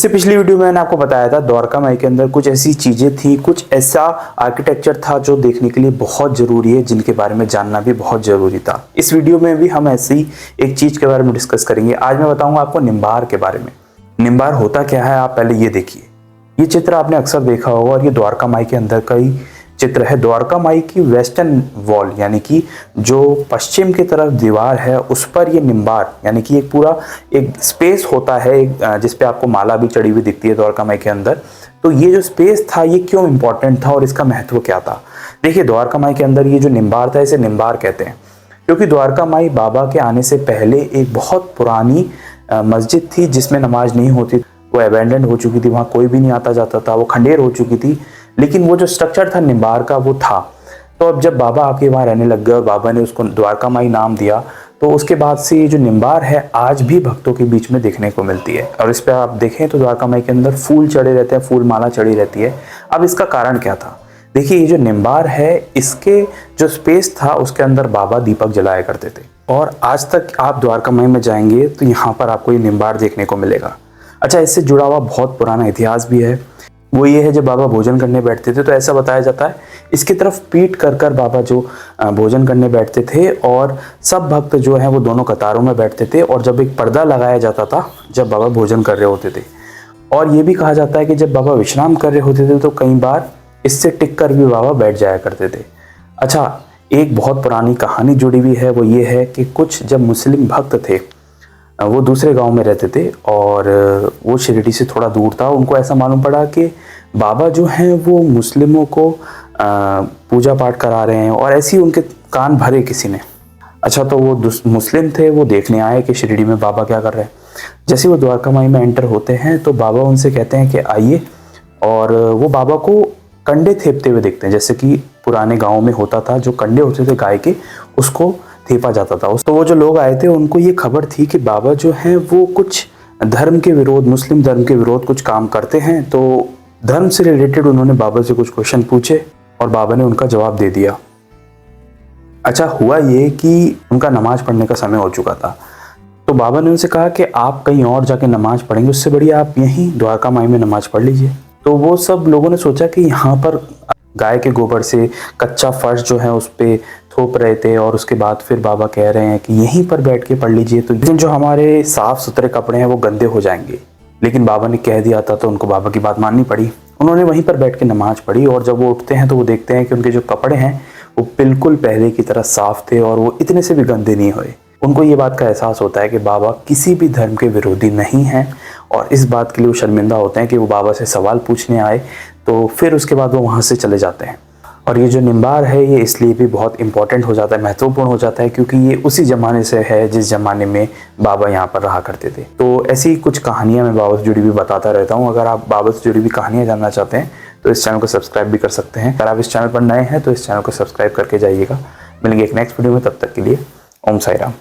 इससे पिछली वीडियो में मैंने आपको बताया था द्वारका माई के अंदर कुछ ऐसी चीजें थी, कुछ ऐसा आर्किटेक्चर था जो देखने के लिए बहुत जरूरी है, जिनके बारे में जानना भी बहुत जरूरी था। इस वीडियो में भी हम ऐसी एक चीज के बारे में डिस्कस करेंगे। आज मैं बताऊंगा आपको निम्बार के बारे में। निम्बार होता क्या है, आप पहले ये देखिए। ये चित्र आपने अक्सर देखा होगा और ये द्वारका माई के अंदर का ही चित्र है। द्वारका माई की वेस्टर्न वॉल यानी कि जो पश्चिम की तरफ दीवार है उस पर ये निम्बार यानी कि एक पूरा एक स्पेस होता है जिसपे आपको माला भी चढ़ी हुई दिखती है द्वारका माई के अंदर। तो ये जो स्पेस था ये क्यों इंपॉर्टेंट था और इसका महत्व क्या था। देखिए द्वारका माई के अंदर ये जो निम्बार था इसे निम्बार कहते हैं क्योंकि द्वारका माई बाबा के आने से पहले एक बहुत पुरानी मस्जिद थी जिसमें नमाज नहीं होती। वो अबैंडन हो चुकी थी, वहाँ कोई भी नहीं आता जाता था, वो खंडेर हो चुकी थी, लेकिन वो जो स्ट्रक्चर था निम्बार का वो था। तो अब जब बाबा आके वहाँ रहने लग गए और बाबा ने उसको द्वारका माई नाम दिया, तो उसके बाद से ये जो निम्बार है आज भी भक्तों के बीच में देखने को मिलती है। और इस पर आप देखें तो द्वारका माई के अंदर फूल चढ़े रहते हैं, फूल माला चढ़ी रहती है। अब इसका कारण क्या था? देखिए ये जो निम्बार है इसके जो स्पेस था उसके अंदर बाबा दीपक जलाया करते थे और आज तक आप द्वारका माई में जाएंगे तो यहाँ पर आपको ये निम्बार देखने को मिलेगा। अच्छा, इससे जुड़ा हुआ बहुत पुराना इतिहास भी है। वो ये है जब बाबा भोजन करने बैठते थे तो ऐसा बताया जाता है इसकी तरफ पीठ कर कर बाबा जो भोजन करने बैठते थे और सब भक्त जो हैं वो दोनों कतारों में बैठते थे और जब एक पर्दा लगाया जाता था जब बाबा भोजन कर रहे होते थे। और ये भी कहा जाता है कि जब बाबा विश्राम कर रहे होते थे तो कई बार इससे टिक कर भी बाबा बैठ जाया करते थे। अच्छा, एक बहुत पुरानी कहानी जुड़ी हुई है, वो ये है कि कुछ जब मुस्लिम भक्त थे वो दूसरे गांव में रहते थे और वो शिरडी से थोड़ा दूर था। उनको ऐसा मालूम पड़ा कि बाबा जो हैं वो मुस्लिमों को पूजा पाठ करा रहे हैं और ऐसे ही उनके कान भरे किसी ने। अच्छा, तो वो मुस्लिम थे, वो देखने आए कि शिरडी में बाबा क्या कर रहे हैं। जैसे वो द्वारका माई में एंटर होते हैं तो बाबा उनसे कहते हैं कि आइए, और वो बाबा को कंडे थेपते हुए देखते हैं, जैसे कि पुराने गाँव में होता था, जो कंडे होते थे गाय के उसको थेपा जाता था। तो वो जो लोग आए थे उनको ये खबर थी कि बाबा जो हैं वो कुछ धर्म के विरोध, मुस्लिम धर्म के विरोध कुछ काम करते हैं। तो धर्म से रिलेटेड उन्होंने बाबा से कुछ क्वेश्चन पूछे और बाबा ने उनका जवाब दे दिया। अच्छा, हुआ ये कि उनका नमाज पढ़ने का समय हो चुका था तो बाबा ने उनसे कहा कि आप कहीं और जाके नमाज पढ़ेंगे, उससे बढ़िया आप यहीं द्वारका माई में नमाज पढ़ लीजिए। तो वो सब लोगों ने सोचा कि यहाँ पर गाय के गोबर से कच्चा फर्श जो है उस पे थोप रहे थे और उसके बाद फिर बाबा कह रहे हैं कि यहीं पर बैठ के पढ़ लीजिए, तो लेकिन जो हमारे साफ सुथरे कपड़े हैं वो गंदे हो जाएंगे। लेकिन बाबा ने कह दिया था तो उनको बाबा की बात माननी पड़ी। उन्होंने वहीं पर बैठ के नमाज पढ़ी और जब वो उठते हैं तो वो देखते हैं कि उनके जो कपड़े हैं वो बिल्कुल पहले की तरह साफ थे और वो इतने से भी गंदे नहीं हुए। उनको ये बात का एहसास होता है कि बाबा किसी भी धर्म के विरोधी नहीं हैं और इस बात के लिए वो शर्मिंदा होते हैं कि वो बाबा से सवाल पूछने आए। तो फिर उसके बाद वो वहाँ से चले जाते हैं। और ये जो निम्बार है ये इसलिए भी बहुत इंपॉर्टेंट हो जाता है, महत्वपूर्ण हो जाता है, क्योंकि ये उसी ज़माने से है जिस ज़माने में बाबा यहाँ पर रहा करते थे। तो ऐसी कुछ कहानियाँ मैं बाबा से जुड़ी हुई बताता रहता हूँ। अगर आप बाबा से जुड़ी हुई कहानियाँ जानना चाहते हैं तो इस चैनल को सब्सक्राइब भी कर सकते हैं। अगर आप इस चैनल पर नए हैं तो इस चैनल को सब्सक्राइब करके जाइएगा। मिलेंगे एक नेक्स्ट वीडियो में, तब तक के लिए ओम साई राम।